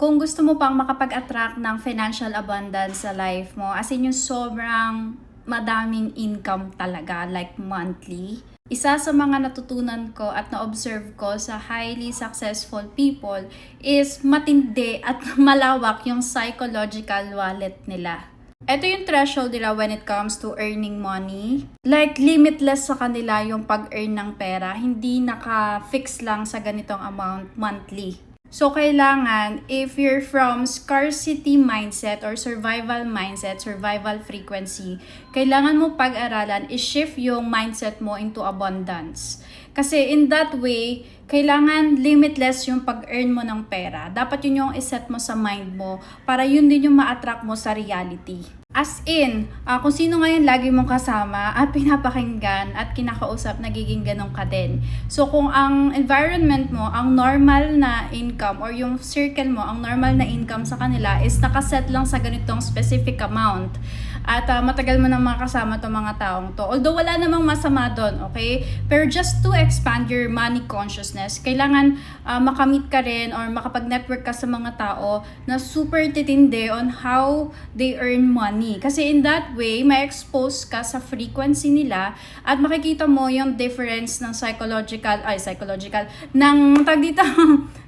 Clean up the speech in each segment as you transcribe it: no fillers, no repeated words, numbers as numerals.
Kung gusto mo pang makapag-attract ng financial abundance sa life mo, as in yung sobrang madaming income talaga, like monthly, isa sa mga natutunan ko at na-observe ko sa highly successful people is matindi at malawak yung psychological wallet nila. Ito yung threshold nila when it comes to earning money. Like, limitless sa kanila yung pag-earn ng pera. Hindi naka-fix lang sa ganitong amount monthly. So, kailangan, if you're from scarcity mindset or survival mindset, survival frequency, kailangan mo pag-aralan, i-shift yung mindset mo into abundance. Kasi in that way, kailangan limitless yung pag-earn mo ng pera. Dapat yun yung iset mo sa mind mo para yun din yung ma-attract mo sa reality. As in, kung sino ngayon lagi mong kasama at pinapakinggan at kinakausap, nagiging ganun ka din. So, kung ang environment mo, ang normal na income or yung circle mo, ang normal na income sa kanila is nakaset lang sa ganitong specific amount at matagal mo nang makasama itong mga taong to. Although wala namang masama doon, okay? Pero just to expand your money consciousness, kailangan makamit ka rin or makapag-network ka sa mga tao na super titindi on how they earn money. Kasi in that way, ma-expose ka sa frequency nila at makikita mo yung difference ng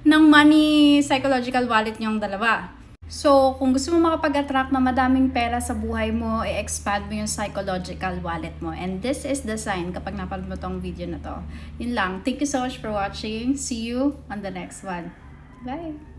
ng money psychological wallet niyong dalawa. So, kung gusto mo makapag-attract na madaming pera sa buhay mo, i-expand mo yung psychological wallet mo. And this is the sign kapag napanood mo tong video na to. Yun lang. Thank you so much for watching. See you on the next one. Bye!